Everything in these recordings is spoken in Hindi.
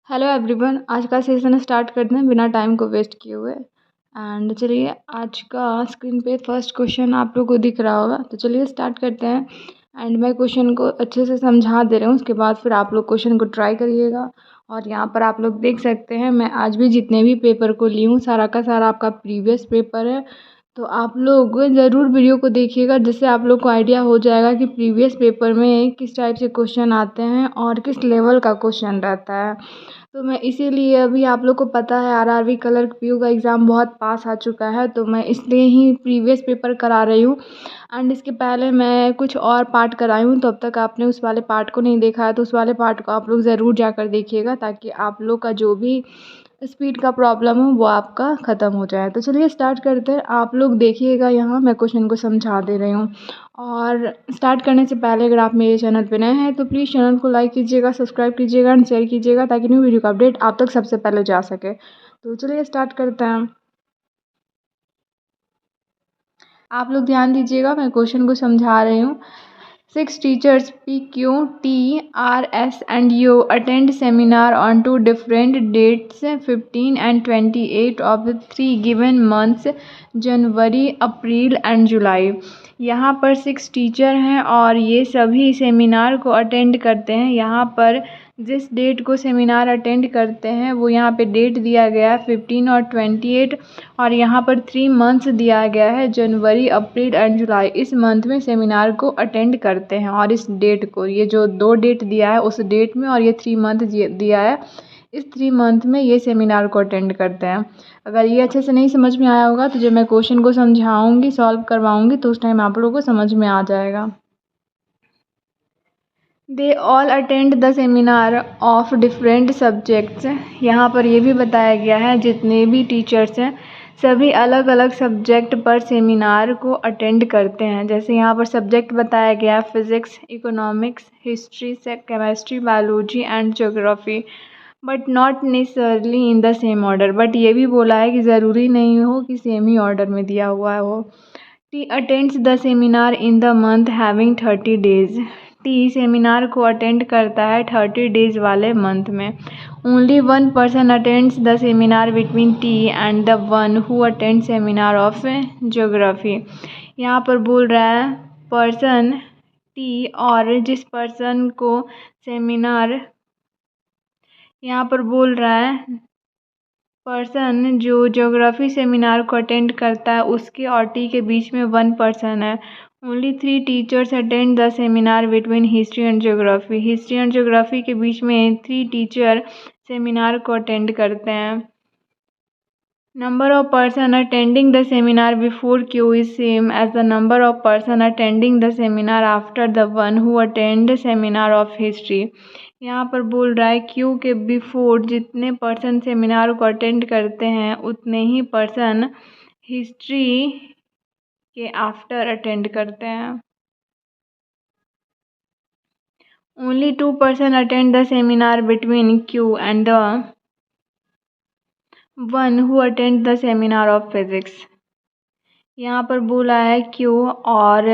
हेलो एवरीवन, आज का सेशन स्टार्ट करते हैं बिना टाइम को वेस्ट किए हुए। एंड चलिए, आज का स्क्रीन पे फर्स्ट क्वेश्चन आप लोग को दिख रहा होगा, तो चलिए स्टार्ट करते हैं। एंड मैं क्वेश्चन को अच्छे से समझा दे रही हूँ, उसके बाद फिर आप लोग क्वेश्चन को ट्राई करिएगा। और यहाँ पर आप लोग देख सकते हैं, मैं आज भी जितने भी पेपर को ली हूँ सारा का सारा आपका प्रीवियस पेपर है। तो आप लोग ज़रूर वीडियो को देखिएगा, जिससे आप लोग को आइडिया हो जाएगा कि प्रीवियस पेपर में किस टाइप से क्वेश्चन आते हैं और किस लेवल का क्वेश्चन रहता है। तो मैं इसीलिए, अभी आप लोग को पता है आरआरबी क्लर्क पीयू का एग्ज़ाम बहुत पास आ चुका है, तो मैं इसलिए ही प्रीवियस पेपर करा रही हूँ। एंड इसके पहले मैं कुछ और पार्ट कराई हूँ, तो अब तक आपने उस वाले पार्ट को नहीं देखा है तो उस वाले पार्ट को आप लोग ज़रूर जाकर देखिएगा, ताकि आप लोग का जो भी स्पीड का प्रॉब्लम हो वो आपका ख़त्म हो जाए। तो चलिए स्टार्ट करते हैं। आप लोग देखिएगा, यहाँ मैं क्वेश्चन को समझा दे रही हूँ। और स्टार्ट करने से पहले अगर आप मेरे चैनल पे नए हैं तो प्लीज़ चैनल को लाइक कीजिएगा, सब्सक्राइब कीजिएगा एंड शेयर कीजिएगा, ताकि न्यू वीडियो का अपडेट आप तक सबसे पहले जा सके। तो चलिए स्टार्ट करते हैं। आप लोग ध्यान दीजिएगा, मैं क्वेश्चन को समझा रही हूँ। 6 teachers PQ, T, R, S and U attend seminar on 2 different dates, 15 and 28 of the 3 given months, January, April and July. यहाँ पर 6 टीचर हैं और ये सभी सेमिनार को अटेंड करते हैं। यहाँ पर जिस डेट को सेमिनार अटेंड करते हैं वो यहाँ पे डेट दिया गया है 15 और 28, और यहाँ पर 3 मंथ्स दिया गया है, जनवरी, अप्रैल एंड जुलाई। इस मंथ में सेमिनार को अटेंड करते हैं और इस डेट को, ये जो 2 डेट दिया है उस डेट में, और ये 3 मंथ दिया है, इस 3 मंथ में ये सेमिनार को अटेंड करते हैं। अगर ये अच्छे से नहीं समझ में आया होगा तो जब मैं क्वेश्चन को समझाऊंगी, सॉल्व करवाऊंगी, तो उस टाइम आप लोगों को समझ में आ जाएगा। They all attend the seminar of different subjects. यहाँ पर ये भी बताया गया है जितने भी टीचर्स हैं सभी अलग अलग सब्जेक्ट पर सेमिनार को अटेंड करते हैं। जैसे यहाँ पर सब्जेक्ट बताया गया है physics, economics, history, chemistry, biology and geography, but not necessarily in the same order. But ये भी बोला है कि ज़रूरी नहीं हो कि सेम ही ऑर्डर में दिया हुआ हो। T attends the seminar in the month having 30 days. T seminar को अटेंड करता है 30 डेज वाले मंथ में। Only 1 person attends the seminar between T and the one who attend seminar of geography. यहाँ पर बोल रहा है पर्सन टी, और जिस पर्सन को सेमिनार, यहाँ पर बोल रहा है पर्सन जो ज्योग्राफी सेमिनार को अटेंड करता है उसके और टी के बीच में 1 पर्सन है। Only 3 teachers attend the seminar between history and geography. History and geography के बीच में 3 टीचर सेमिनार को अटेंड करते हैं। Number of person attending the seminar before Q is same as the number of person attending the seminar after the one who attend seminar of history. यहाँ पर बोल रहा है क्यू के बिफोर जितने पर्सन सेमिनार को अटेंड करते हैं उतने ही पर्सन हिस्ट्री के आफ्टर अटेंड करते हैं। Only 2 person attend the seminar between Q and the one who attend the seminar of physics. यहाँ पर बोला है क्यू और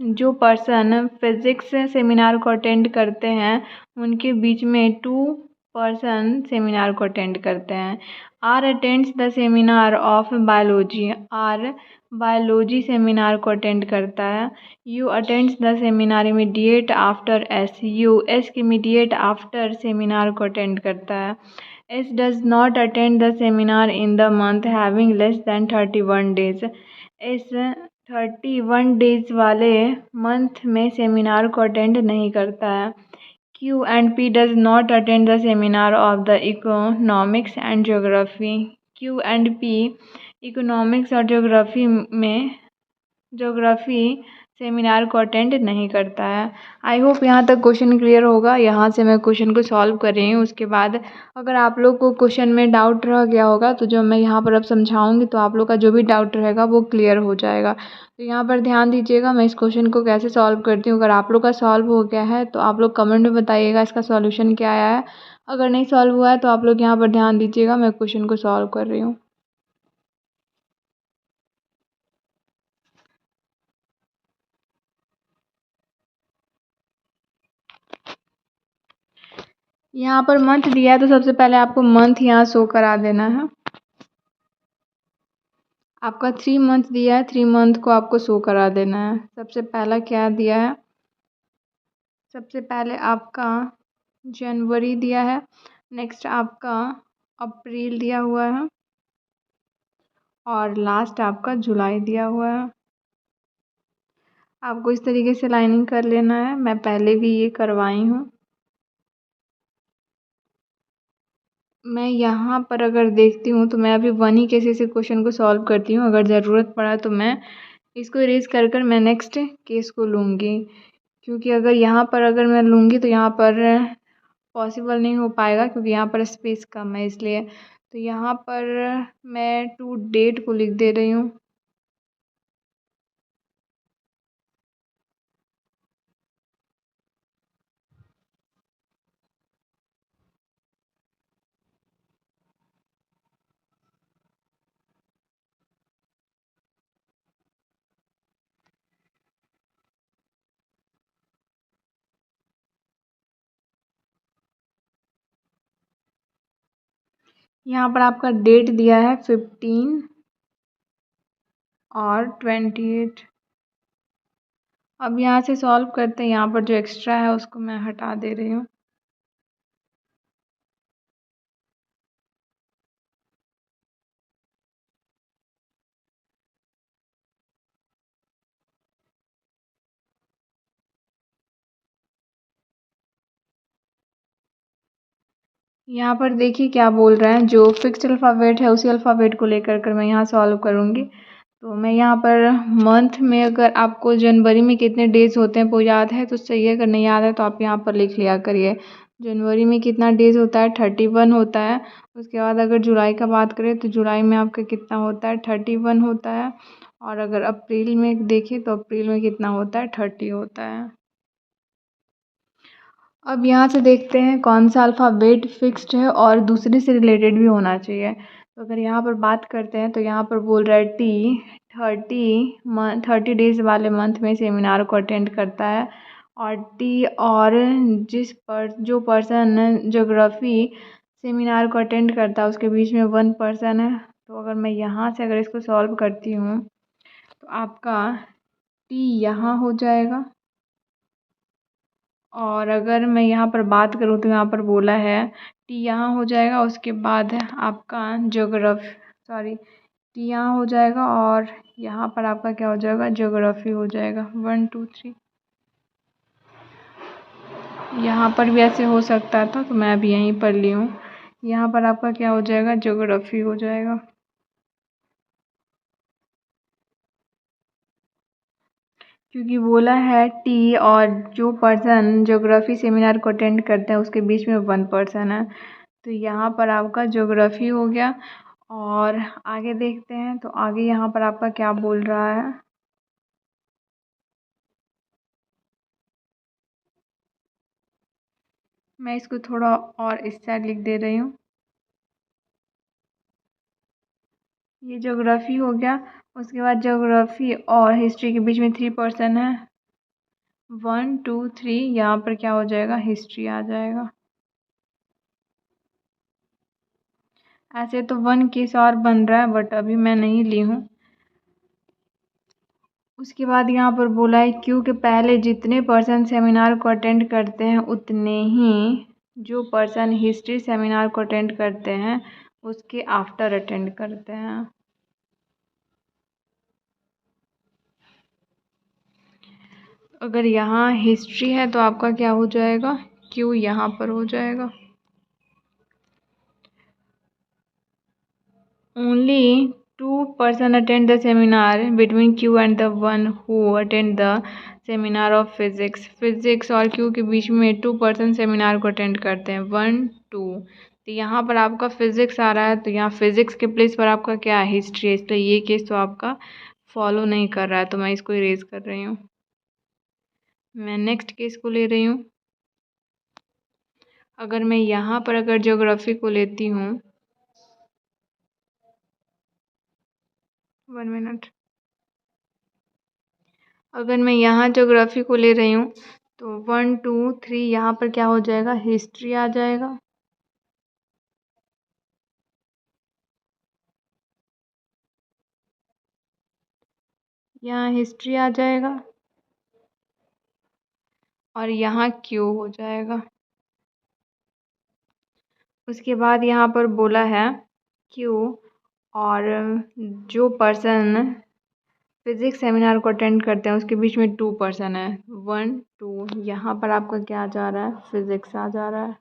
जो पर्सन फिज़िक्स सेमिनार को अटेंड करते हैं उनके बीच में 2 पर्सन सेमिनार को अटेंड करते हैं। R attends the seminar of biology. R biology seminar को अटेंड करता है। U attends the seminar immediate after S. U S के इमीडिएट आफ्टर सेमिनार को अटेंड करता है। S does not attend the seminar in the month having less than 31 days. इस 31 डेज वाले मंथ में सेमिनार को अटेंड नहीं करता है। Q and P does not attend the seminar of the economics and geography. Q and P economics और ज्योग्राफी सेमिनार को अटेंड नहीं करता है। आई होप यहाँ तक क्वेश्चन क्लियर होगा। यहाँ से मैं क्वेश्चन को सॉल्व कर रही हूँ। उसके बाद अगर आप लोग को क्वेश्चन में डाउट रह गया होगा तो जो मैं यहाँ पर अब समझाऊंगी तो आप लोग का जो भी डाउट रहेगा वो क्लियर हो जाएगा। तो यहाँ पर ध्यान दीजिएगा, मैं इस क्वेश्चन को कैसे सॉल्व करती हूँ। अगर आप लोग का सॉल्व हो गया है तो आप लोग कमेंट में बताइएगा इसका सॉल्यूशन क्या आया है। अगर नहीं सॉल्व हुआ है तो आप लोग यहाँ पर ध्यान दीजिएगा, मैं क्वेश्चन को सॉल्व कर रही हूँ। यहाँ पर मंथ दिया है तो सबसे पहले आपको मंथ यहाँ शो करा देना है। आपका 3 मंथ दिया है, 3 मंथ को आपको शो करा देना है। सबसे पहला क्या दिया है, सबसे पहले आपका जनवरी दिया है, नेक्स्ट आपका अप्रैल दिया हुआ है और लास्ट आपका जुलाई दिया हुआ है। आपको इस तरीके से लाइनिंग कर लेना है। मैं पहले भी ये करवाई हूँ। मैं यहाँ पर अगर देखती हूँ तो मैं अभी 1 ही कैसे से क्वेश्चन को सॉल्व करती हूँ। अगर ज़रूरत पड़ा तो मैं इसको इरेज कर मैं नेक्स्ट केस को लूँगी, क्योंकि अगर यहाँ पर अगर मैं लूँगी तो यहाँ पर पॉसिबल नहीं हो पाएगा, क्योंकि यहाँ पर स्पेस कम है इसलिए। तो यहाँ पर मैं टू डेट को लिख दे रही हूँ। यहाँ पर आपका डेट दिया है 15 और 28। अब यहाँ से सॉल्व करते हैं। यहाँ पर जो एक्स्ट्रा है उसको मैं हटा दे रही हूँ। यहाँ पर देखिए क्या बोल रहा है, जो फिक्स्ड अल्फ़ाबेट है उसी अल्फ़ाबेट को लेकर मैं यहाँ सॉल्व करूँगी। तो मैं यहाँ पर मंथ में अगर आपको जनवरी में कितने डेज़ होते हैं वो याद है तो सही है, अगर नहीं याद है तो आप यहाँ पर लिख लिया करिए। जनवरी में कितना डेज़ होता है, 31 होता है। उसके बाद अगर जुलाई का बात करें तो जुलाई में आपका कितना होता है, 31 होता है। और अगर अप्रैल में देखें तो अप्रैल में कितना होता है, 30 होता है। अब यहाँ से देखते हैं कौन सा अल्फ़ाबेट फिक्स्ड है और दूसरे से रिलेटेड भी होना चाहिए। तो अगर यहाँ पर बात करते हैं तो यहाँ पर बोल रहा है टी 30 डेज़ वाले मंथ में सेमिनार को अटेंड करता है। और टी और जो पर्सन ज्योग्राफी सेमिनार को अटेंड करता है उसके बीच में 1 पर्सन है। तो अगर मैं यहाँ से अगर इसको सॉल्व करती हूँ तो आपका टी यहाँ हो जाएगा। और अगर मैं यहाँ पर बात करूँ तो यहाँ पर बोला है टी यहाँ हो जाएगा, उसके बाद आपका टी यहाँ हो जाएगा और यहाँ पर आपका क्या हो जाएगा, ज्योग्राफी हो जाएगा। 1 2 3 यहाँ पर भी ऐसे हो सकता था तो मैं अभी यहीं पर ली हूँ। यहाँ पर आपका क्या हो जाएगा, ज्योग्राफी हो जाएगा। क्योंकि बोला है टी और जो पर्सन ज्योग्राफी सेमिनार को अटेंड करते हैं उसके बीच में 1 पर्सन है। तो यहाँ पर आपका ज्योग्राफी हो गया। और आगे देखते हैं तो आगे यहाँ पर आपका क्या बोल रहा है। मैं इसको थोड़ा और इस साइड लिख दे रही हूँ। ये ज्योग्राफी हो गया। उसके बाद ज्योग्राफी और हिस्ट्री के बीच में 3 पर्सन है, 1 2 3। यहाँ पर क्या हो जाएगा, हिस्ट्री आ जाएगा। ऐसे तो 1 केस और बन रहा है बट अभी मैं नहीं ली हूँ। उसके बाद यहाँ पर बोला है क्यू के पहले जितने पर्सन सेमिनार को अटेंड करते हैं उतने ही जो पर्सन हिस्ट्री सेमिनार को अटेंड करते हैं उसके आफ्टर अटेंड करते हैं। अगर यहाँ हिस्ट्री है तो आपका क्या हो जाएगा, क्यू यहाँ पर हो जाएगा। Only 2 person attend the seminar between Q and the one who attend the seminar of physics। Physics और Q के बीच में 2 person सेमिनार को अटेंड करते हैं, 1 2। तो यहाँ पर आपका फिजिक्स आ रहा है तो यहाँ फिजिक्स के प्लेस पर आपका क्या है, हिस्ट्री है, इसलिए ये केस तो आपका फॉलो नहीं कर रहा है तो मैं इसको इरेज कर रही हूँ। मैं नेक्स्ट केस को ले रही हूँ। अगर मैं यहाँ पर अगर ज्योग्राफी को लेती हूँ, 1 मिनट, अगर मैं यहाँ ज्योग्राफी को ले रही हूँ तो 1 2 3 यहाँ पर क्या हो जाएगा, हिस्ट्री आ जाएगा। यहाँ हिस्ट्री आ जाएगा और यहाँ क्यू हो जाएगा। उसके बाद यहाँ पर बोला है क्यू और जो पर्सन फिजिक्स सेमिनार को अटेंड करते हैं उसके बीच में 2 पर्सन है, 1 2। यहाँ पर आपका क्या जा रहा है, फिजिक्स आ जा रहा है।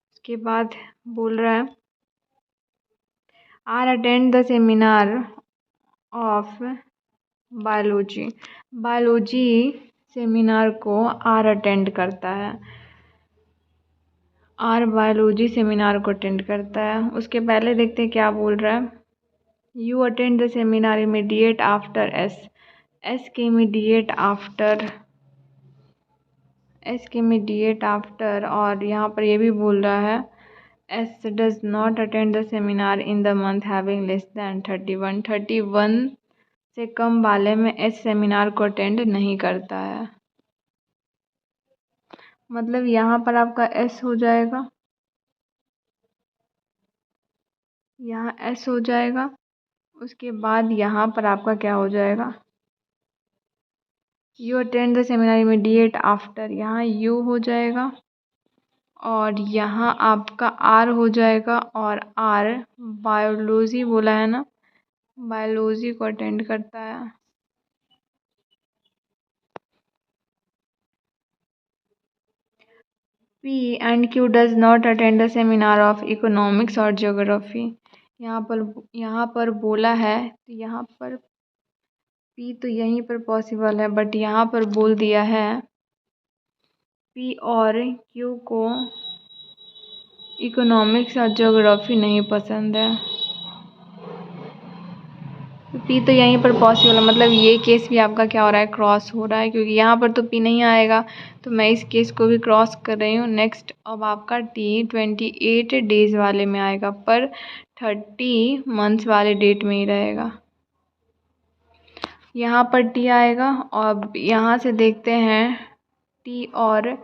उसके बाद बोल रहा है R attend the seminar of biology. Biology seminar को आर अटेंड करता है, आर बायोलॉजी सेमिनार को अटेंड करता है। उसके पहले देखते हैं क्या बोल रहा है। You attend the seminar immediate after S. S के इमीडिएट आफ्टर, एस के इमीडिएट आफ्टर। और यहाँ पर ये भी बोल रहा है S does not attend the seminar in the month having less than 31। 31 से कम वाले में एस सेमिनार को अटेंड नहीं करता है। मतलब यहाँ पर आपका एस हो जाएगा, यहाँ एस हो जाएगा। उसके बाद यहाँ पर आपका क्या हो जाएगा, you attend the seminar immediate after, यहाँ यू हो जाएगा और यहाँ आपका आर हो जाएगा। और आर बायोलॉजी बोला है ना, बायोलॉजी को अटेंड करता है। P and Q does not attend the seminar of economics और ज्योग्राफी। यहाँ पर बोला है तो यहाँ पर पी तो यहीं पर पॉसिबल है, बट यहाँ पर बोल दिया है पी और क्यू को इकोनॉमिक्स और ज्योग्राफी नहीं पसंद है। तो पी तो यहीं पर पॉसिबल है, मतलब ये केस भी आपका क्या हो रहा है, क्रॉस हो रहा है, क्योंकि यहाँ पर तो पी नहीं आएगा तो मैं इस केस को भी क्रॉस कर रही हूँ। नेक्स्ट अब आपका टी 28 डेज वाले में आएगा, पर 30 मंथ्स वाले डेट में ही रहेगा। यहाँ पर टी आएगा और यहाँ से देखते हैं टी और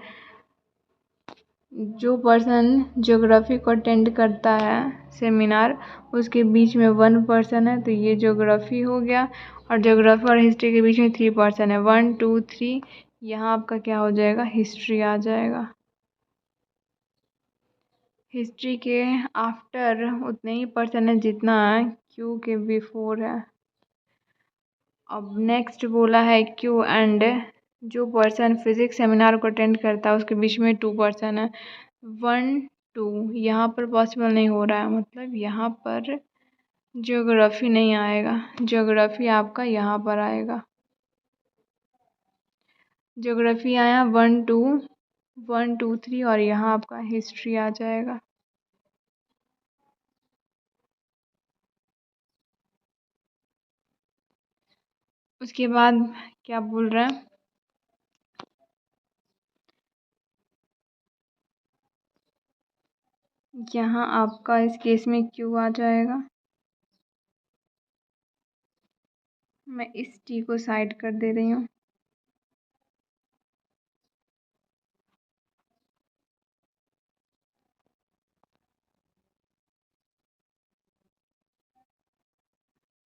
जो पर्सन ज्योग्राफी को अटेंड करता है सेमिनार उसके बीच में 1 पर्सन है, तो ये ज्योग्राफी हो गया। और ज्योग्राफी और हिस्ट्री के बीच में 3 पर्सन है, 1 2 3। यहाँ आपका क्या हो जाएगा, हिस्ट्री आ जाएगा। हिस्ट्री के आफ्टर उतने ही पर्सन है जितना क्यू के बिफोर है। अब नेक्स्ट बोला है क्यू एंड जो पर्सन फिजिक्स सेमिनार को अटेंड करता है उसके बीच में 2 पर्सन है, 1 2। यहाँ पर पॉसिबल नहीं हो रहा है, मतलब यहाँ पर ज्योग्राफी नहीं आएगा, ज्योग्राफी आपका यहाँ पर आएगा। ज्योग्राफी आया 1 2 1 2 3 और यहाँ आपका हिस्ट्री आ जाएगा। उसके बाद क्या बोल रहा है, यहाँ आपका इस केस में क्यू आ जाएगा। मैं इस टी को साइड कर दे रही हूँ।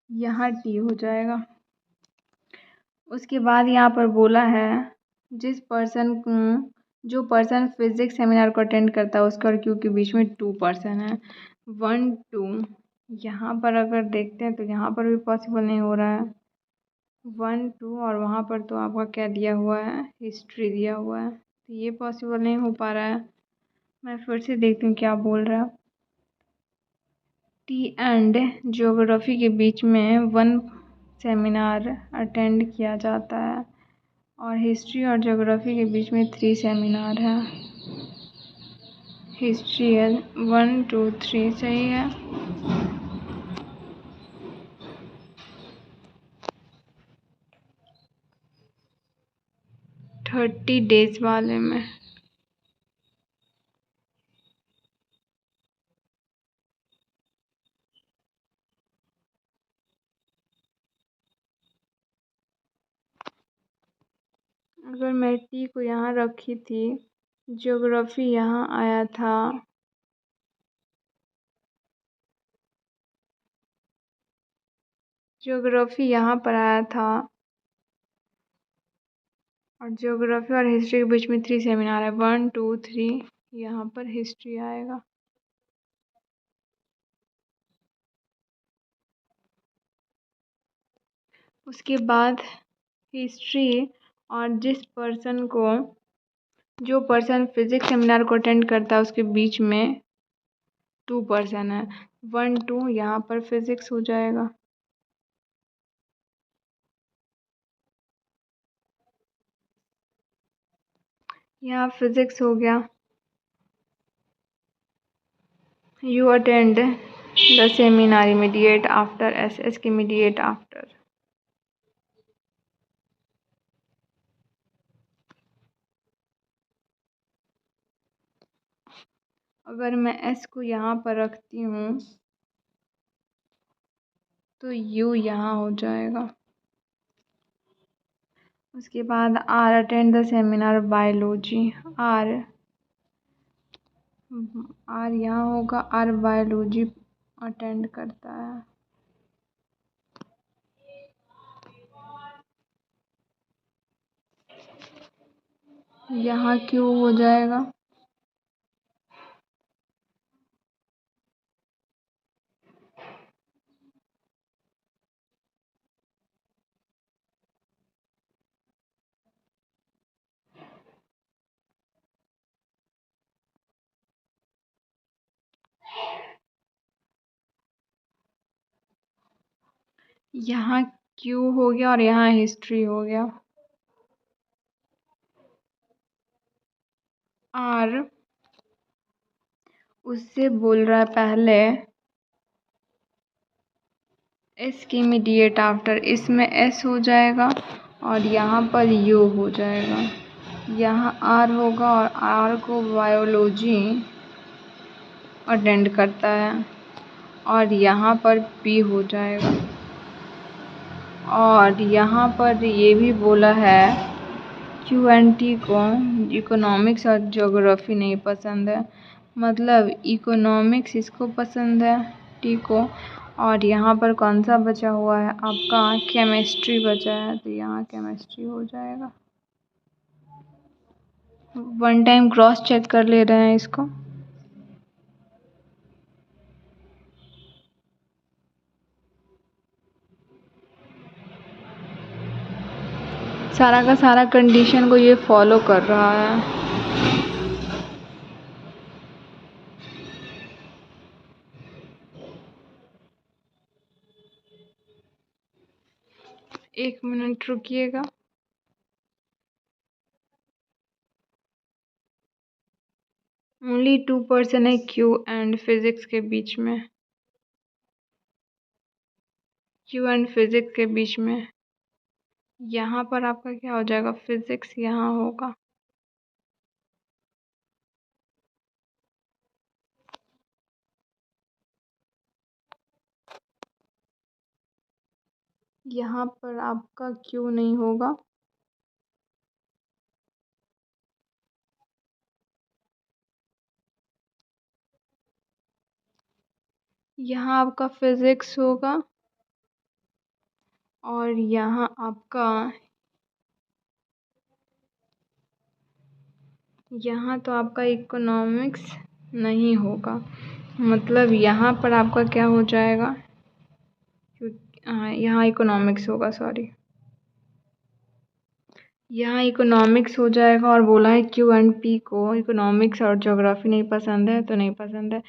यहाँ टी हो जाएगा। उसके बाद यहाँ पर बोला है जिस पर्सन को जो पर्सन फिजिक्स सेमिनार को अटेंड करता है उसका और क्यू के बीच में 2 पर्सन है, 1 2। यहाँ पर अगर देखते हैं तो यहाँ पर भी पॉसिबल नहीं हो रहा है, 1 2। और वहाँ पर तो आपका क्या दिया हुआ है, हिस्ट्री दिया हुआ है, तो ये पॉसिबल नहीं हो पा रहा है। मैं फिर से देखती हूँ क्या बोल रहा है। टी एंड ज्योग्राफी के बीच में 1 सेमिनार अटेंड किया जाता है और हिस्ट्री और ज्योग्राफी के बीच में 3 सेमिनार हैं। हिस्ट्री है 1 2 3, सही है। थर्टी डेज वाले में अगर मैं टी को यहाँ रखी थी, ज्योग्राफी यहाँ आया था, ज्योग्राफी यहाँ पर आया था, और ज्योग्राफी और हिस्ट्री के बीच में 3 सेमिनार है, 1 2 3, यहाँ पर हिस्ट्री आएगा। उसके बाद हिस्ट्री, और जो पर्सन फिजिक्स सेमिनार को अटेंड करता है उसके बीच में 2 पर्सन है, 1 2, यहाँ पर फिजिक्स हो जाएगा। यहाँ फिजिक्स हो गया। You attend the seminar immediate after, SS के इमीडिएट आफ्टर। अगर मैं S को यहाँ पर रखती हूँ तो U यहाँ हो जाएगा। उसके बाद R attend the seminar biology, R यहाँ होगा, R बायोलॉजी अटेंड करता है। यहाँ Q हो जाएगा। यहाँ Q हो गया और यहाँ हिस्ट्री हो गया। R उससे बोल रहा है पहले S की इमीडिएट आफ्टर, इसमें S हो जाएगा और यहाँ पर U हो जाएगा। यहाँ R होगा और R को बायोलॉजी अटेंड करता है, और यहाँ पर P हो जाएगा। और यहाँ पर ये भी बोला है Q एंड T को इकोनॉमिक्स और ज्योग्राफी नहीं पसंद है, मतलब इकोनॉमिक्स इसको पसंद है T को, और यहाँ पर कौन सा बचा हुआ है आपका, केमिस्ट्री बचा है, तो यहाँ केमिस्ट्री हो जाएगा। 1 टाइम क्रॉस चेक कर ले रहे हैं इसको। सारा का सारा कंडीशन को ये फॉलो कर रहा है। एक मिनट रुकिएगा। ओनली 2 पर्सन है Q एंड फिजिक्स के बीच में, Q एंड फिजिक्स के बीच में। यहाँ पर आपका क्या हो जाएगा, फिजिक्स यहाँ होगा। यहाँ पर आपका Q नहीं होगा। यहाँ आपका फिजिक्स होगा, और यहाँ तो आपका इकोनॉमिक्स नहीं होगा, मतलब यहाँ पर आपका क्या हो जाएगा, यहाँ इकोनॉमिक्स होगा, सॉरी, यहाँ इकोनॉमिक्स हो जाएगा। और बोला है Q एंड P को इकोनॉमिक्स और ज्योग्राफी नहीं पसंद है, तो नहीं पसंद है।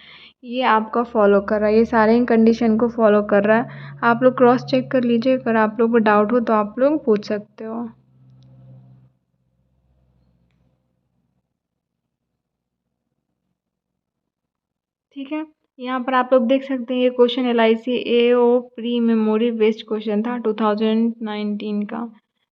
ये आपका फॉलो कर रहा है, ये सारे कंडीशन को फॉलो कर रहा है। आप लोग क्रॉस चेक कर लीजिए, अगर आप लोग को डाउट हो तो आप लोग पूछ सकते हो। ठीक है, यहाँ पर आप लोग देख सकते हैं ये question LIC AO pre memory based question था 2019 का।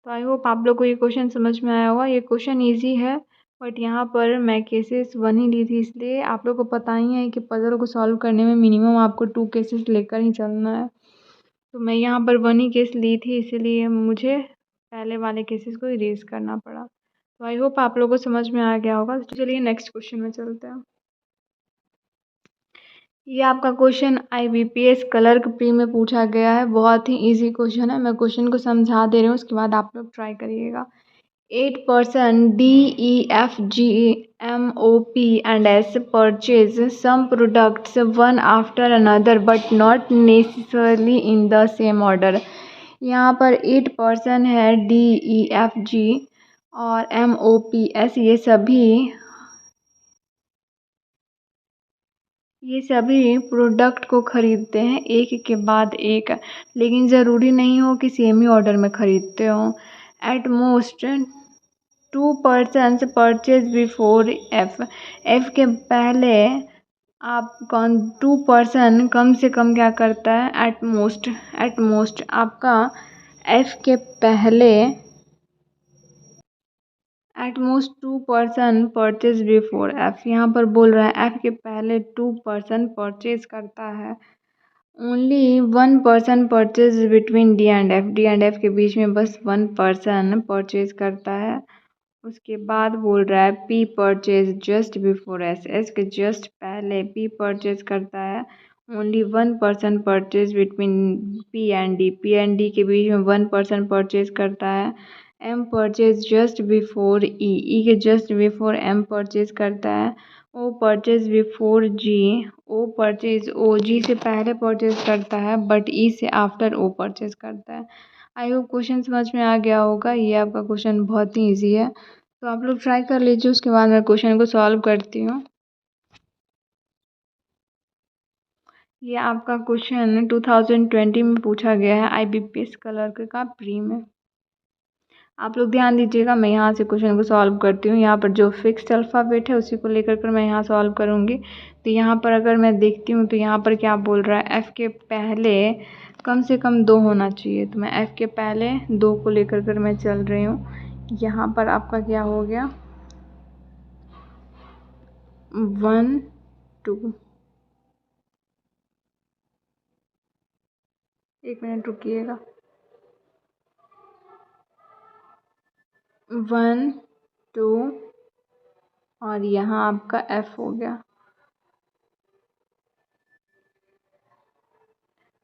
तो आई होप आप लोग को ये क्वेश्चन समझ में आया होगा। ये क्वेश्चन इजी है, बट यहाँ पर मैं केसेस 1 ही ली थी, इसलिए आप लोग को पता ही है कि पजल को सॉल्व करने में मिनिमम आपको 2 केसेस लेकर ही चलना है। तो मैं यहाँ पर 1 ही केस ली थी, इसीलिए मुझे पहले वाले केसेस को इरेज करना पड़ा। तो आई होप आप लोगों को समझ में आ गया होगा। तो चलिए नेक्स्ट क्वेश्चन में चलते हैं। ये आपका क्वेश्चन IBPS क्लर्क प्री में पूछा गया है। बहुत ही इजी क्वेश्चन है। मैं क्वेश्चन को समझा दे रही हूँ, उसके बाद आप लोग ट्राई करिएगा। 8 person D, E, F, G, M, O, P and S purchase some products one after another but not necessarily in the same order। यहाँ पर 8 person है D, E, F, G और M, O, P, S। ये सभी प्रोडक्ट को खरीदते हैं एक के बाद एक, लेकिन ज़रूरी नहीं हो कि सेम ही ऑर्डर में खरीदते हो। At most 2 persons purchase before F. F के पहले आप 2 person कम से कम क्या करता है, एट मोस्ट आपका एफ के पहले eight most 2 person purchase before F. यहाँ पर बोल रहा है एफ के पहले 2 person परचेज करता है। Only 1 person purchase between D and F. D and F के बीच में बस 1 person परचेज करता है। उसके बाद बोल रहा है P purchase just before S. S के जस्ट पहले पी परचेज करता है। Only 1 person purchase between P and D. P and D के बीच में 1 person परचेज करता है। एम परचेज जस्ट बिफोर ई। ई के जस्ट बिफोर एम परचेज करता है। ओ परचेज बिफोर जी। ओ परचेज ओ जी से पहले परचेज करता है बट ई से आफ्टर ओ परचेज करता है। आई होप क्वेश्चन समझ में आ गया होगा। ये आपका क्वेश्चन बहुत ही ईजी है, तो आप लोग ट्राई कर लीजिए। उसके बाद मैं क्वेश्चन को सॉल्व करती हूँ। ये आपका क्वेश्चन 2020 में पूछा गया है IBPS क्लर्क का प्री में। आप लोग ध्यान दीजिएगा, मैं यहाँ से क्वेश्चन को सॉल्व करती हूँ। यहाँ पर जो फिक्स्ड अल्फ़ाबेट है उसी को लेकर कर मैं यहाँ सॉल्व करूँगी। तो यहाँ पर अगर मैं देखती हूँ तो यहाँ पर क्या बोल रहा है, एफ़ के पहले कम से कम 2 होना चाहिए। तो मैं एफ़ के पहले 2 को लेकर कर मैं चल रही हूँ। यहाँ पर आपका क्या हो गया, 1 2। एक मिनट रुकिएगा। 1 2 और यहाँ आपका एफ हो गया।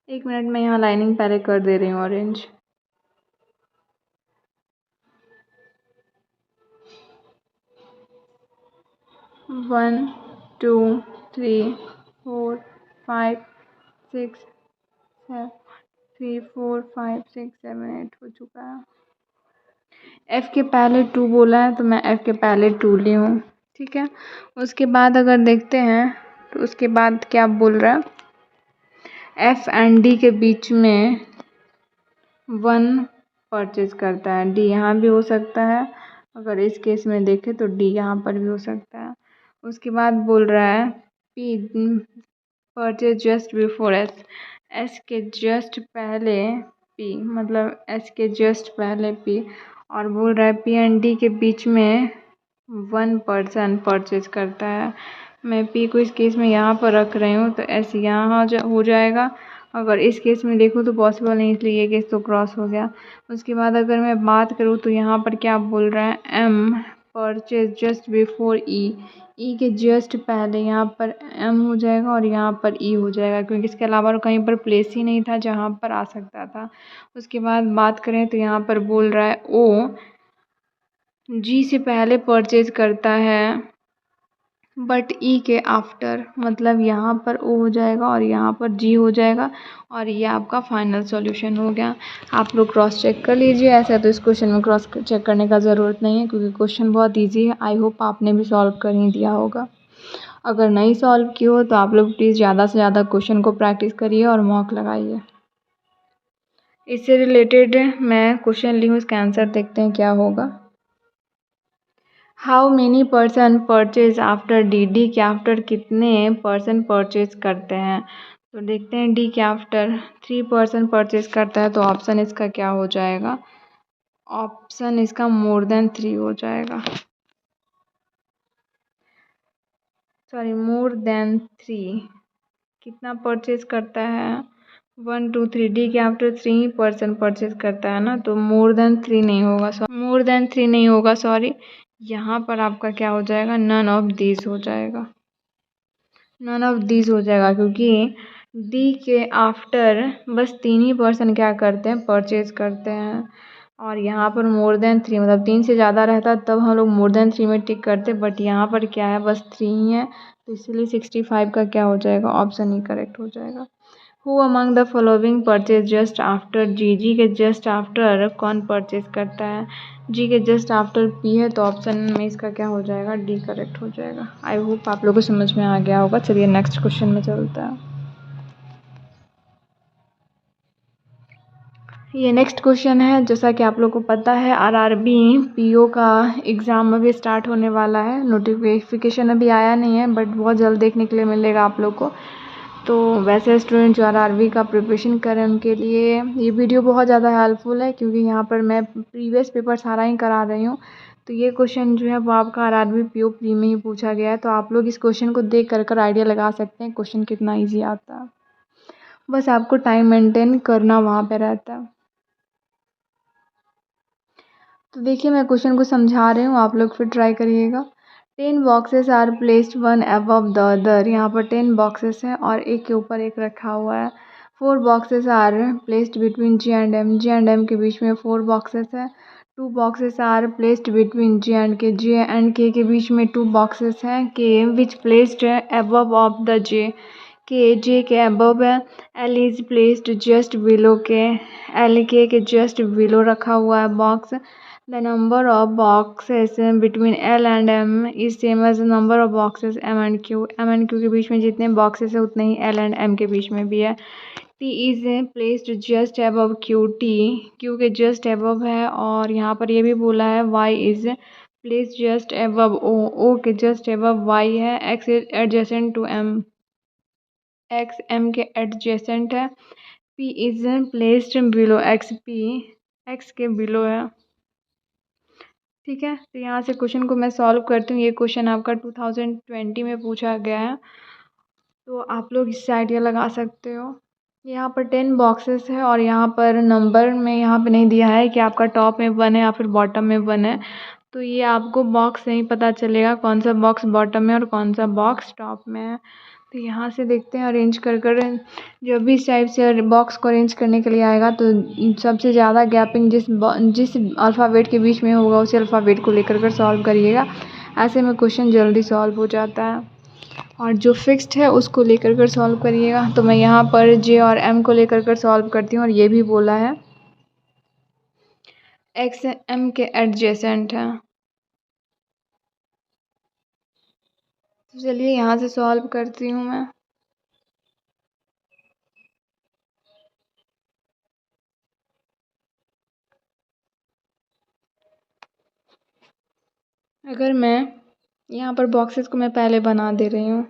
एक मिनट में यहाँ लाइनिंग पहले कर दे रही हूँ ऑरेंज। वन 2 3 4 5 6 7 3 4 5 6 7 8 हो चुका है। एफ़ के पहले 2 बोला है तो मैं एफ़ के पहले 2 ली हूँ, ठीक है। उसके बाद अगर देखते हैं तो उसके बाद क्या बोल रहा है, एफ़ एंड डी के बीच में 1 परचेज करता है। डी यहाँ भी हो सकता है, अगर इस केस में देखें तो डी यहाँ पर भी हो सकता है। उसके बाद बोल रहा है P purchase just before S. S के जस्ट पहले पी, मतलब एस के जस्ट पहले पी। और बोल रहा है पी एंड डी के बीच में 1 person परचेज करता है। मैं पी को इस केस में यहाँ पर रख रही हूँ तो एस यहाँ हो जाएगा। अगर इस केस में देखूँ तो पॉसिबल नहीं, इसलिए ये केस तो क्रॉस हो गया। उसके बाद अगर मैं बात करूँ तो यहाँ पर क्या बोल रहा है, एम परचेज जस्ट बिफोर ई। ई के जस्ट पहले यहाँ पर एम हो जाएगा और यहाँ पर ई हो जाएगा, क्योंकि इसके अलावा कहीं पर प्लेस ही नहीं था जहाँ पर आ सकता था। उसके बाद बात करें तो यहाँ पर बोल रहा है ओ जी से पहले परचेज करता है बट ई के आफ्टर, मतलब यहाँ पर ओ हो जाएगा और यहाँ पर जी हो जाएगा। और ये आपका फाइनल सॉल्यूशन हो गया। आप लोग क्रॉस चेक कर लीजिए। ऐसा तो इस क्वेश्चन में क्रॉस चेक करने का ज़रूरत नहीं है, क्योंकि क्वेश्चन बहुत इजी है। आई होप आपने भी सॉल्व कर ही दिया होगा। अगर नहीं सॉल्व की हो तो आप लोग प्लीज़ ज़्यादा से ज़्यादा क्वेश्चन को प्रैक्टिस करिए और मॉक लगाइए। इससे रिलेटेड मैं क्वेश्चन ली हूँ, इसका आंसर देखते हैं क्या होगा। How many person purchase after D. D के आफ्टर कितने पर्सन परचेज करते हैं, तो देखते हैं। डी के आफ्टर 3 person परचेज करता है, तो ऑप्शन इसका क्या हो जाएगा, ऑप्शन इसका मोर देन 3 हो जाएगा। सॉरी, मोर देन 3 कितना परचेज करता है, 1 2 3 डी के आफ्टर 3 पर्सन परचेज करता है ना, तो मोर देन 3 नहीं होगा, सॉरी। यहाँ पर आपका क्या हो जाएगा, नन ऑफ दीज हो जाएगा, क्योंकि डी के आफ्टर बस 3 ही पर्सन क्या करते हैं, परचेज करते हैं। और यहाँ पर मोर देन 3 मतलब 3 से ज़्यादा रहता तब हम लोग मोर देन 3 में टिक करते, बट यहाँ पर क्या है, बस 3 ही है, तो इसलिए 65 का क्या हो जाएगा, ऑप्शन ही करेक्ट हो जाएगा। Who among the following purchase just after G, G के जस्ट आफ्टर कौन परचेज करता है, जी के जस्ट आफ्टर पी है, तो ऑप्शन में इसका क्या हो जाएगा, डी करेक्ट हो जाएगा। आई होप आप लोगों को समझ में आ गया होगा। चलिए नेक्स्ट क्वेश्चन में चलता है। ये नेक्स्ट क्वेश्चन है, जैसा कि आप लोग को पता है आरआरबी पीओ का एग्ज़ाम अभी स्टार्ट होने वाला है। नोटिफिकेशन अभी आया नहीं है, बट बहुत जल्द देखने के लिए मिलेगा आप लोग को। तो वैसे स्टूडेंट जो आरआरबी का प्रिपरेशन करें उनके लिए ये वीडियो बहुत ज़्यादा हेल्पफुल है, क्योंकि यहाँ पर मैं प्रीवियस पेपर सारा ही करा रही हूँ। तो ये क्वेश्चन जो है वो आपका आरआरबी पीओ प्री में ही पूछा गया है, तो आप लोग इस क्वेश्चन को देख कर आइडिया लगा सकते हैं क्वेश्चन कितना ईजी आता है। बस आपको टाइम मेंटेन करना वहाँ पर रहता है। तो देखिए मैं क्वेश्चन को समझा रही हूँ, आप लोग फिर ट्राई करिएगा। 10 boxes are placed one above the other, यहाँ पर 10 बॉक्सेस हैं और एक के ऊपर एक रखा हुआ है। 4 boxes are placed between G and M के बीच में 4 बॉक्सेस है। 2 boxes are placed between J and K बीच में 2 बॉक्सेस हैं। K which placed above of the J के अबव है। L is placed just below K, L के जस्ट बिलो रखा हुआ है box. The number of boxes between L and M is same as the number of boxes M and Q. M and Q के बीच में जितने boxes है उतने ही L and M के बीच में भी है। T is placed just above Q. T Q के just above है, और यहाँ पर ये भी बोला है Y is placed just above O. O के just above Y है। X is adjacent to M. X M के adjacent है। P is placed below X. P X के below है। ठीक है, तो यहाँ से क्वेश्चन को मैं सॉल्व करती हूँ। ये क्वेश्चन आपका 2020 में पूछा गया है, तो आप लोग इससे आइडिया लगा सकते हो। यहाँ पर 10 बॉक्सेस है और यहाँ पर नंबर में यहाँ पे नहीं दिया है कि आपका टॉप में 1 है या फिर बॉटम में 1 है, तो ये आपको बॉक्स से ही पता चलेगा कौन सा बॉक्स बॉटम में और कौन सा बॉक्स टॉप में है। तो यहाँ से देखते हैं अरेंज कर जब भी इस टाइप से बॉक्स को अरेंज करने के लिए आएगा तो सबसे ज़्यादा गैपिंग जिस अल्फ़ाबेट के बीच में होगा उसी अल्फ़ाबेट को लेकर सॉल्व करिएगा। ऐसे में क्वेश्चन जल्दी सॉल्व हो जाता है, और जो फिक्स्ड है उसको लेकर सॉल्व करिएगा। तो मैं यहाँ पर जे और एम को लेकर सॉल्व करती हूँ, और ये भी बोला है एक्स एम के एडजेसेंट है। तो चलिए यहाँ से सॉल्व करती हूँ मैं। अगर मैं यहाँ पर बॉक्सेस को मैं पहले बना दे रही हूँ।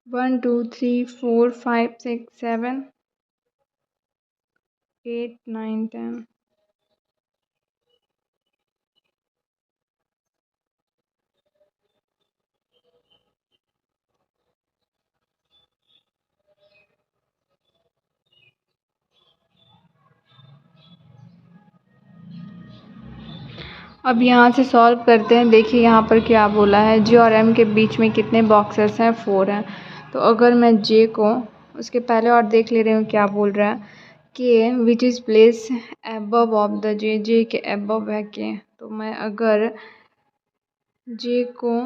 One two three four five six seven 8 9 10। अब यहाँ से सॉल्व करते हैं। देखिए यहाँ पर क्या बोला है, जे और एम के बीच में कितने बॉक्सेस हैं, 4 हैं। तो अगर मैं जे को उसके पहले और देख ले रही हूँ क्या बोल रहा है कि which is place above of the J के एबव है के। तो मैं अगर जे को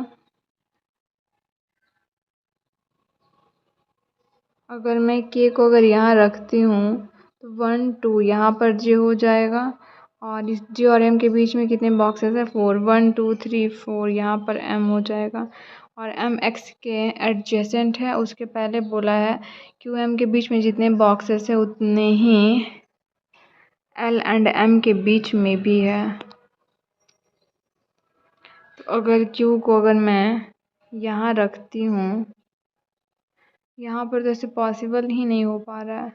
अगर मैं के को अगर यहाँ रखती हूँ तो 1 2 यहाँ पर जे हो जाएगा, और इस जे और एम के बीच में कितने बॉक्सेस है, 4 1 2 3 4, यहाँ पर एम हो जाएगा। और एम एक्स के एडजेसेंट है, उसके पहले बोला है क्यू एम के बीच में जितने बॉक्सेस है उतने ही एल एंड एम के बीच में भी है। तो अगर क्यू को अगर मैं यहाँ रखती हूँ, यहाँ पर तो ऐसे पॉसिबल ही नहीं हो पा रहा है।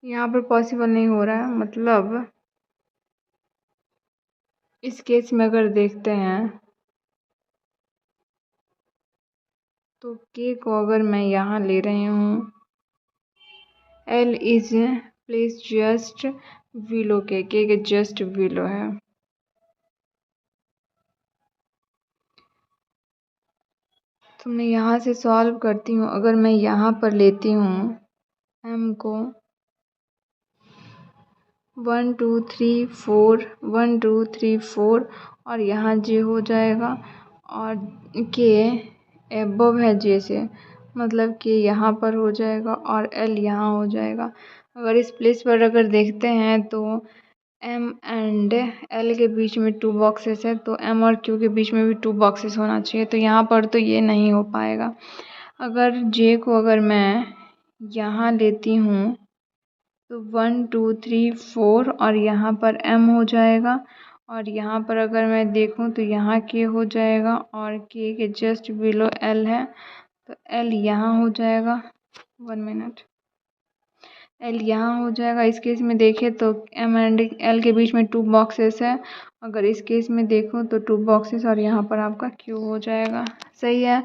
यहाँ पर पॉसिबल नहीं हो रहा है, मतलब इस केस में अगर देखते हैं तो के को अगर मैं यहाँ ले रही हूँ, L is place just below के जस्ट बिलो है। तो मैं यहाँ से सॉल्व करती हूँ। अगर मैं यहाँ पर लेती हूँ एम को 1 2 3 4 1 2 3 4 और यहाँ जे हो जाएगा और के एबव है जे से, मतलब कि यहाँ पर हो जाएगा और एल यहाँ हो जाएगा। अगर इस प्लेस पर अगर देखते हैं तो एम एंड एल के बीच में 2 बॉक्सेस है, तो एम और क्यू के बीच में भी 2 बॉक्सेस होना चाहिए, तो यहाँ पर तो ये नहीं हो पाएगा। अगर जे को अगर मैं यहाँ लेती हूँ तो 1 2 3 4 और यहाँ पर एम हो जाएगा और यहाँ पर अगर मैं देखूँ तो यहाँ के हो जाएगा और के जस्ट बिलो एल है, तो एल यहाँ हो जाएगा। 1 मिनट, एल यहाँ हो जाएगा। इस केस में देखें तो एम एंड एल के बीच में 2 बॉक्सेस है, अगर इस केस में देखूँ तो 2 बॉक्सेस और यहाँ पर आपका क्यू हो जाएगा। सही है।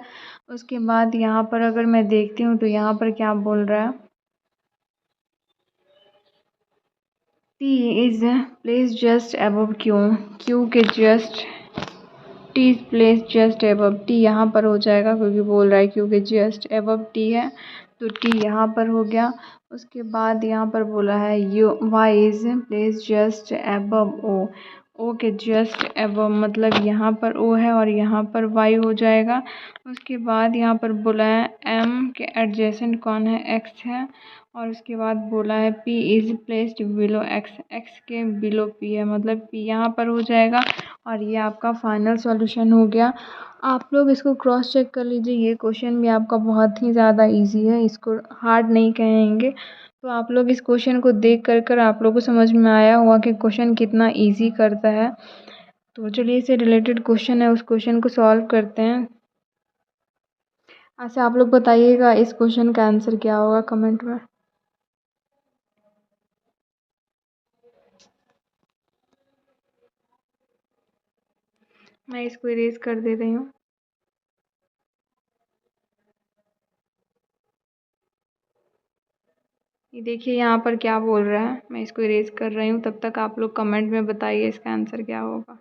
उसके बाद यहाँ पर अगर मैं देखती हूँ तो यहाँ पर क्या बोल रहा है, T is placed just above Q, Q के just T is placed just above T, यहाँ पर हो जाएगा क्योंकि बोल रहा है Q के जस्ट above T है, तो T यहाँ पर हो गया। उसके बाद यहाँ पर बोला है Y is placed just above O, O के जस्ट above मतलब यहाँ पर O है और यहाँ पर Y हो जाएगा। उसके बाद यहाँ पर बोला है M के एडजेसेंट कौन है, X है, और उसके बाद बोला है P is placed below X, X के बिलो P है, मतलब P यहाँ पर हो जाएगा। और ये आपका फाइनल सॉल्यूशन हो गया। आप लोग इसको क्रॉस चेक कर लीजिए, ये क्वेश्चन भी आपका बहुत ही ज़्यादा इजी है, इसको हार्ड नहीं कहेंगे। तो आप लोग इस क्वेश्चन को देख कर आप लोगों को समझ में आया होगा कि क्वेश्चन कितना इजी करता है। तो चलिए इससे रिलेटेड क्वेश्चन है, उस क्वेश्चन को सॉल्व करते हैं। अच्छा आप लोग बताइएगा इस क्वेश्चन का आंसर क्या होगा कमेंट में। मैं इसको इरेज कर दे रही हूँ। ये देखिए यहाँ पर क्या बोल रहा है, मैं इसको इरेज कर रही हूँ, तब तक आप लोग कमेंट में बताइए इसका आंसर क्या होगा।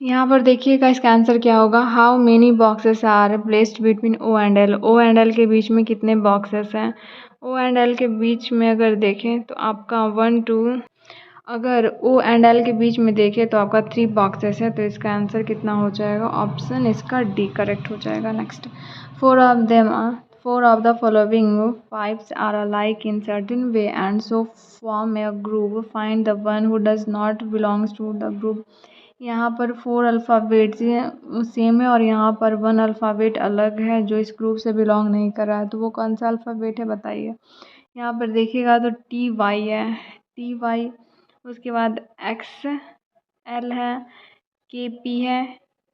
यहाँ पर देखिएगा इसका आंसर क्या होगा। How many boxes are placed between O and L, O and L के बीच में कितने बॉक्सेस हैं। ओ एंड एल के बीच में अगर देखें तो आपका 1 2, अगर ओ एंड एल के बीच में देखें तो आपका 3 बॉक्सेस है, तो इसका आंसर कितना हो जाएगा, ऑप्शन इसका डी करेक्ट हो जाएगा। Next, four of the following pipes are alike in certain way and so form a group, find the one who does not belongs to the group. यहाँ पर 4 अल्फ़ाबेट्स सेम है और यहाँ पर 1 अल्फ़ाबेट अलग है जो इस ग्रुप से बिलोंग नहीं कर रहा है, तो वो कौन सा अल्फ़ाबेट है बताइए। यहाँ पर देखिएगा तो टी वाई है, टी वाई, उसके बाद एक्स एल है, के पी है,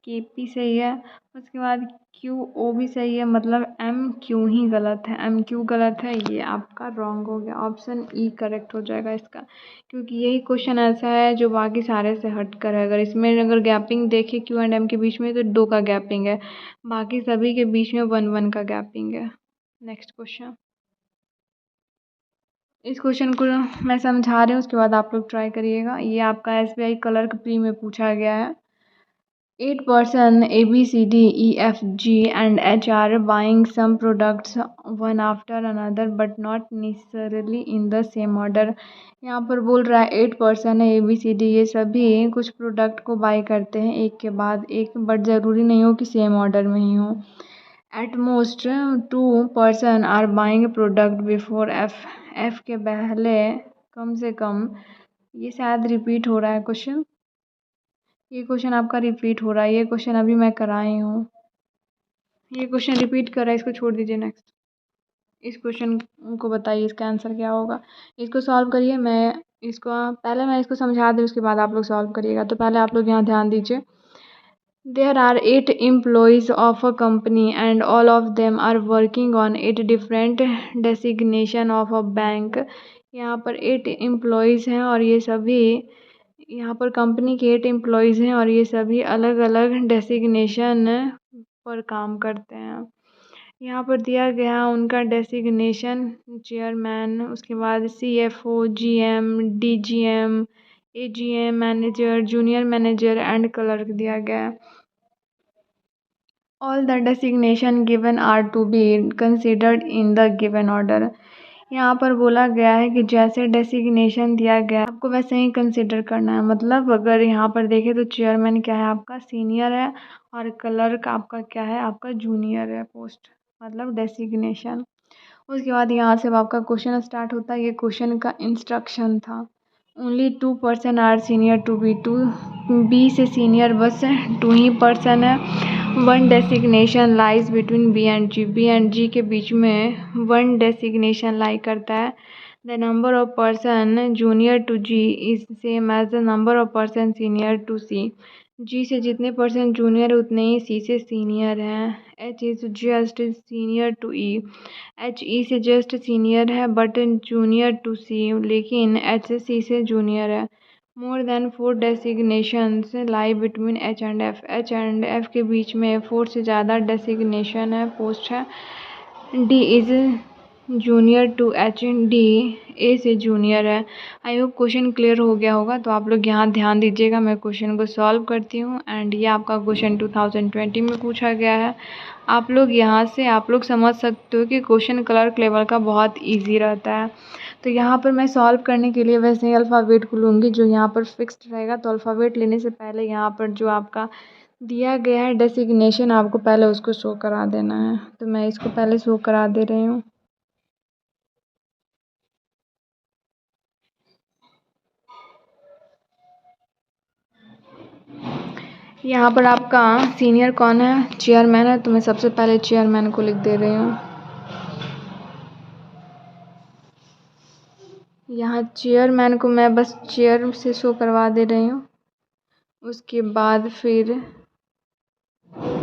के पी सही है, उसके बाद क्यू ओ भी सही है, मतलब एम क्यू ही गलत है, एम क्यू गलत है, ये आपका रॉन्ग हो गया। ऑप्शन ई करेक्ट हो जाएगा इसका, क्योंकि यही क्वेश्चन ऐसा है जो बाकी सारे से हट कर है। अगर इसमें अगर गैपिंग देखें क्यू एंड एम के बीच में तो 2 का गैपिंग है, बाकी सभी के बीच में 1 1 का गैपिंग है। नेक्स्ट क्वेश्चन, इस क्वेश्चन को मैं समझा रही हूँ, उसके बाद आप लोग ट्राई करिएगा। ये आपका SBI क्लर्क प्री में पूछा गया है। 8 person A B C D E F G and H are buying some products one after another but not necessarily in the same order। यहाँ पर बोल रहा है 8 person है A B C D, ये सभी कुछ प्रोडक्ट को बाय करते हैं एक के बाद एक, बट ज़रूरी नहीं हो कि सेम ऑर्डर में ही हो। At most 2 person are buying product before F. F के पहले कम से कम, ये शायद रिपीट हो रहा है क्वेश्चन, ये क्वेश्चन आपका रिपीट हो रहा है, ये क्वेश्चन अभी मैं कराई हूँ, ये क्वेश्चन रिपीट कर रहा है, इसको छोड़ दीजिए। नेक्स्ट इस क्वेश्चन को बताइए इसका आंसर क्या होगा। इसको सॉल्व करिए, पहले मैं इसको समझा दूँ, उसके बाद आप लोग सॉल्व करिएगा। तो पहले आप लोग यहाँ ध्यान दीजिए। There are 8 employees of a company and all of them are working on 8 different designation of a bank। यहाँ पर 8 employees हैं और ये सभी, यहाँ पर कंपनी के 8 employees हैं और ये सभी अलग अलग डेसिग्नेशन पर काम करते हैं। यहाँ पर दिया गया उनका डेसिग्नेशन चेयरमैन, उसके बाद CFO, GM, DGM, AGM, manager, junior manager and clerk दिया गया है। All the designation given are to be considered in the given order। यहाँ पर बोला गया है कि जैसे डेसिग्नेशन दिया गया है आपको वैसे ही कंसिडर करना है। मतलब अगर यहाँ पर देखें तो चेयरमैन क्या है आपका सीनियर है और क्लर्क आपका क्या है आपका जूनियर है पोस्ट, मतलब डेसिग्नेशन। उसके बाद यहाँ से अब आपका क्वेश्चन स्टार्ट होता है। ये क्वेश्चन का इंस्ट्रक्शन था। Only 2 person are senior to B. To B से सीनियर बस 2 ही पर्सन है। 1 designation lies between B and G. B and G के बीच में 1 डेसिग्नेशन लाई करता है। The number of person junior to G is same as the number of person senior to C. G से जितने पर्सन जूनियर उतने ही सी से सीनियर हैं। H is just senior to E. H E से जस्ट सीनियर है बट जूनियर टू सी, लेकिन एच से सी से जूनियर है। More than 4 designations lie between H and F. H and F के बीच में 4 से ज़्यादा डेसिग्नेशन है, पोस्ट है। D is junior to H. D A से जूनियर है। आई होप क्वेश्चन क्लियर हो गया होगा। तो आप लोग यहाँ ध्यान दीजिएगा, मैं क्वेश्चन को सॉल्व करती हूँ एंड ये आपका क्वेश्चन 2020 में पूछा गया है। आप लोग यहाँ से आप लोग समझ सकते हो कि क्वेश्चन क्लर्क लेवल का बहुत ईजी रहता है। तो यहाँ पर मैं सॉल्व करने के लिए वैसे ही अल्फ़ाबेट को लूँगी जो यहाँ पर फिक्स्ड रहेगा। तो अल्फ़ाबेट लेने से पहले यहाँ पर जो आपका दिया गया है डेसिग्नेशन आपको पहले उसको शो करा देना है। तो मैं इसको पहले शो करा दे रही हूँ। यहाँ पर आपका सीनियर कौन है, चेयरमैन है। तो मैं सबसे पहले चेयरमैन को लिख दे रही हूँ। यहाँ चेयरमैन को मैं बस चेयर से शो करवा दे रही हूँ। उसके बाद फिर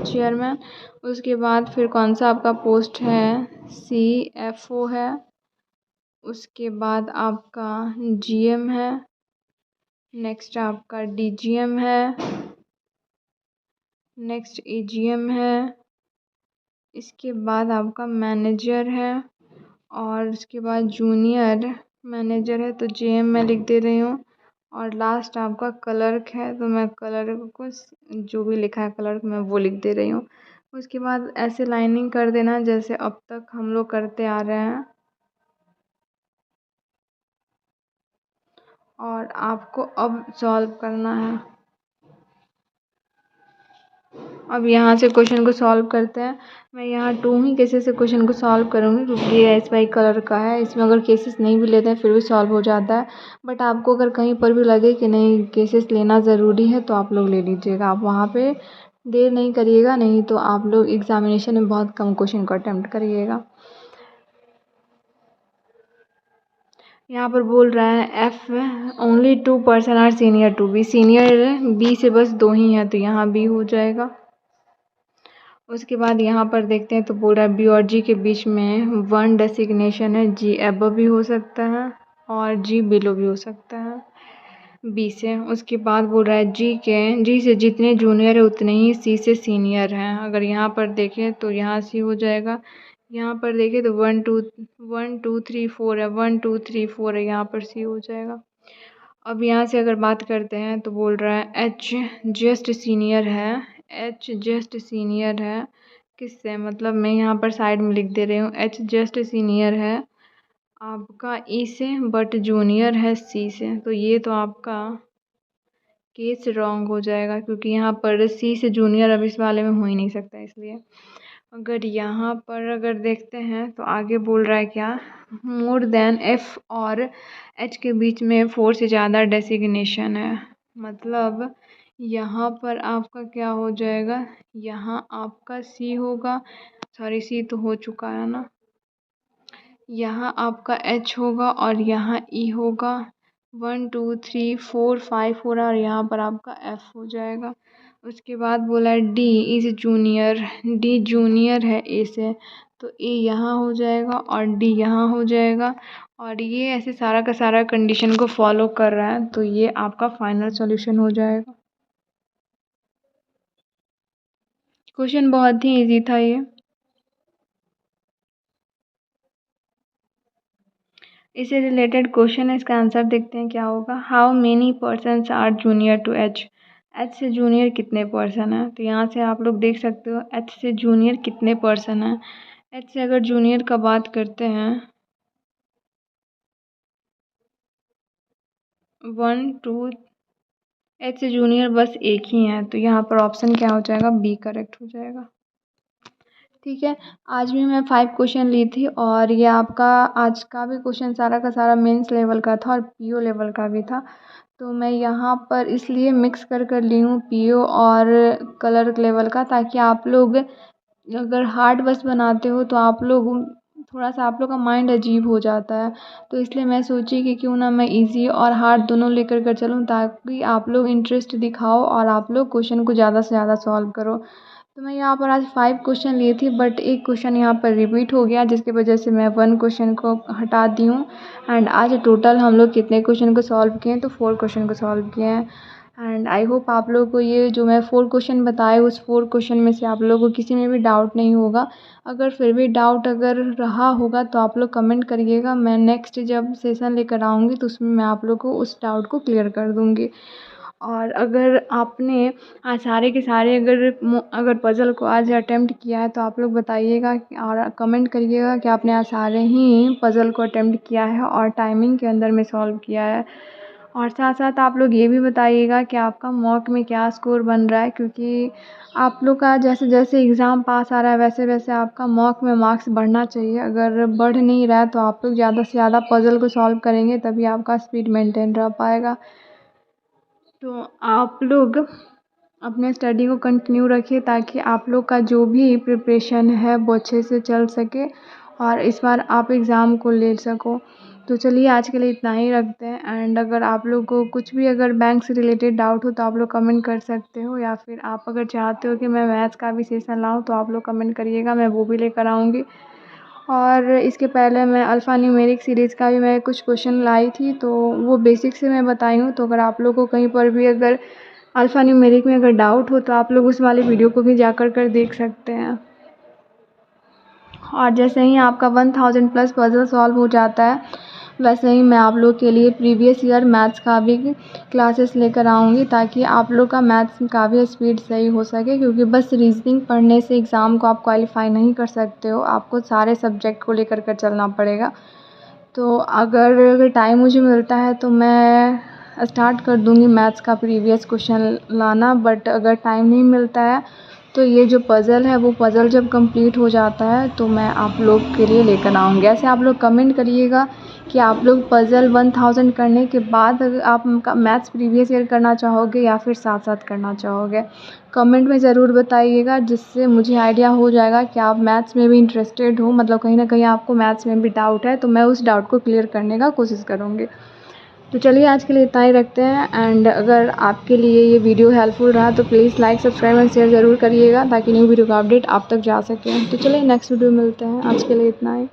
चेयरमैन, उसके बाद फिर कौन सा आपका पोस्ट है, CFO है। उसके बाद आपका GM है। नेक्स्ट आपका DGM है। नेक्स्ट AGM है। इसके बाद आपका मैनेजर है और उसके बाद जूनियर मैनेजर है, तो JM मैं लिख दे रही हूँ। और लास्ट आपका क्लर्क है, तो मैं क्लर्क को जो भी लिखा है क्लर्क मैं वो लिख दे रही हूँ। उसके बाद ऐसे लाइनिंग कर देना जैसे अब तक हम लोग करते आ रहे हैं। और आपको अब सॉल्व करना है। अब यहाँ से क्वेश्चन को सॉल्व करते हैं। मैं यहाँ 2 ही केसेस से क्वेश्चन को सॉल्व करूँगी क्योंकि ये SY कलर का है। इसमें अगर केसेस नहीं भी लेते हैं फिर भी सॉल्व हो जाता है। बट आपको अगर कहीं पर भी लगे कि नहीं केसेस लेना ज़रूरी है तो आप लोग ले लीजिएगा। आप वहाँ पे देर नहीं करिएगा, नहीं तो आप लोग एग्ज़ामिनेशन में बहुत कम क्वेश्चन को अटैम्प्ट करिएगा। यहाँ पर बोल रहा है F only 2 person are senior to B. Senior B से बस 2 ही हैं, तो यहाँ B हो जाएगा। उसके बाद यहाँ पर देखते हैं तो बोल रहा है B और G के बीच में 1 डेसिग्नेशन है। G अबव भी हो सकता है और G बिलो भी हो सकता है B से। उसके बाद बोल रहा है G से जितने जूनियर है उतने ही C से सीनियर हैं। अगर यहाँ पर देखें तो यहाँ C हो जाएगा। यहाँ पर देखें तो 1 2 3 4 है, 1 2 3 4 है, यहाँ पर C हो जाएगा। अब यहाँ से अगर बात करते हैं तो बोल रहा है H जस्ट सीनियर है। H जस्ट सीनियर है किससे, मतलब मैं यहाँ पर साइड में लिख दे रही हूँ H जस्ट सीनियर है आपका E से बट जूनियर है C से। तो ये तो आपका केस रॉन्ग हो जाएगा क्योंकि यहाँ पर C से जूनियर अब इस वाले में हो ही नहीं सकता इसलिए। अगर यहाँ पर अगर देखते हैं तो आगे बोल रहा है क्या, मोर देन एफ और एच के बीच में 4 से ज़्यादा डेसिग्नेशन है। मतलब यहाँ पर आपका क्या हो जाएगा, यहाँ आपका सी होगा, सॉरी सी तो हो चुका है ना, यहाँ आपका एच होगा और यहाँ ई होगा। 1 2 3 4 5 हो रहा है और यहाँ पर आपका एफ हो जाएगा। उसके बाद बोला है D is junior, D junior है ए से, तो ए यहाँ हो जाएगा और डी यहाँ हो जाएगा। और ये ऐसे सारा का सारा कंडीशन को फॉलो कर रहा है, तो ये आपका फाइनल सॉल्यूशन हो जाएगा। क्वेश्चन बहुत ही इजी था ये। इससे रिलेटेड क्वेश्चन है, इसका आंसर देखते हैं क्या होगा। How many persons are junior to H, H से जूनियर कितने पर्सन है, तो यहाँ से आप लोग देख सकते हो एच से जूनियर कितने पर्सन है। एच से अगर जूनियर का बात करते हैं 1 2, एच से जूनियर बस एक ही है, तो यहाँ पर ऑप्शन क्या हो जाएगा, बी करेक्ट हो जाएगा। ठीक है, आज भी मैं 5 क्वेश्चन ली थी और ये आपका आज का भी क्वेश्चन सारा का सारा मेंस लेवल का था और पीओ लेवल का भी था। तो मैं यहाँ पर इसलिए मिक्स कर ली हूँ पीओ और कलर लेवल का, ताकि आप लोग अगर हार्ड बस बनाते हो तो आप लोग थोड़ा सा आप लोग का माइंड अजीब हो जाता है। तो इसलिए मैं सोची कि क्यों ना मैं इजी और हार्ड दोनों लेकर कर चलूँ, ताकि आप लोग इंटरेस्ट दिखाओ और आप लोग क्वेश्चन को ज़्यादा से ज़्यादा सॉल्व करो। तो मैं यहाँ पर आज 5 क्वेश्चन लिए थी, बट एक क्वेश्चन यहाँ पर रिपीट हो गया, जिसकी वजह से मैं 1 क्वेश्चन को हटा दी हूँ। एंड आज टोटल हम लोग कितने क्वेश्चन को सॉल्व किए हैं, तो 4 क्वेश्चन को सॉल्व किए हैं। एंड आई होप आप लोगों को ये जो मैं 4 क्वेश्चन बताए उस 4 क्वेश्चन में से आप लोगों को किसी में भी डाउट नहीं होगा। अगर फिर भी डाउट अगर रहा होगा तो आप लोग कमेंट करिएगा, मैं नेक्स्ट जब सेशन लेकर आऊँगी तो उसमें मैं आप लोग को उस डाउट को क्लियर कर दूँगी। और अगर आपने आज सारे के सारे अगर पज़ल को आज अटेम्प्ट किया है तो आप लोग बताइएगा और कमेंट करिएगा कि आपने आज सारे ही पज़ल को अटेम्प्ट किया है और टाइमिंग के अंदर में सॉल्व किया है। और साथ साथ आप लोग ये भी बताइएगा कि आपका मॉक में क्या स्कोर बन रहा है, क्योंकि आप लोग का जैसे जैसे एग्ज़ाम पास आ रहा है वैसे वैसे आपका मॉक में मार्क्स बढ़ना चाहिए। अगर बढ़ नहीं रहा है तो आप लोग ज़्यादा से ज़्यादा पज़ल को सॉल्व करेंगे, तभी आपका स्पीड मेंटेन रह पाएगा। तो आप लोग अपने स्टडी को कंटिन्यू रखिए, ताकि आप लोग का जो भी प्रिपरेशन है वो अच्छे से चल सके और इस बार आप एग्ज़ाम को ले सको। तो चलिए आज के लिए इतना ही रखते हैं। एंड अगर आप लोग को कुछ भी अगर बैंक से रिलेटेड डाउट हो तो आप लोग कमेंट कर सकते हो, या फिर आप अगर चाहते हो कि मैं मैथ्स का भी सेशन लाऊं तो आप लोग कमेंट करिएगा, मैं वो भी लेकर आऊँगी। और इसके पहले मैं अल्फ़ा न्यूमेरिक सीरीज़ का भी मैं कुछ क्वेश्चन लाई थी, तो वो बेसिक से मैं बताई हूँ। तो अगर आप लोग को कहीं पर भी अगर अल्फ़ा न्यूमेरिक में अगर डाउट हो तो आप लोग उस वाले वीडियो को भी जाकर देख सकते हैं। और जैसे ही आपका 1000 प्लस पज़ल सॉल्व हो जाता है, वैसे ही मैं आप लोग के लिए प्रीवियस ईयर मैथ्स का भी क्लासेस लेकर आऊँगी, ताकि आप लोग का मैथ्स का भी स्पीड सही हो सके। क्योंकि बस रीजनिंग पढ़ने से एग्ज़ाम को आप क्वालिफाई नहीं कर सकते हो, आपको सारे सब्जेक्ट को लेकर चलना पड़ेगा। तो अगर टाइम मुझे मिलता है तो मैं स्टार्ट कर दूँगी मैथ्स का प्रीवियस क्वेश्चन लाना, बट अगर टाइम नहीं मिलता है तो ये जो पज़ल है वो पज़ल जब कंप्लीट हो जाता है तो मैं आप लोग के लिए लेकर आऊँगी। ऐसे आप लोग कमेंट करिएगा कि आप लोग पज़ल 1000 करने के बाद अगर आप मैथ्स प्रीवियस ईयर करना चाहोगे या फिर साथ साथ करना चाहोगे, कमेंट में ज़रूर बताइएगा, जिससे मुझे आइडिया हो जाएगा कि आप मैथ्स में भी इंटरेस्टेड हो। मतलब कहीं ना कहीं आपको मैथ्स में भी डाउट है, तो मैं उस डाउट को क्लियर करने का कोशिश करूँगी। तो चलिए आज के लिए इतना ही रखते हैं। एंड अगर आपके लिए ये वीडियो हेल्पफुल रहा तो please like subscribe and share ज़रूर करिएगा, ताकि न्यू वीडियो का अपडेट आप तक जा सके। तो चलिए नेक्स्ट वीडियो मिलते हैं, आज के लिए इतना ही।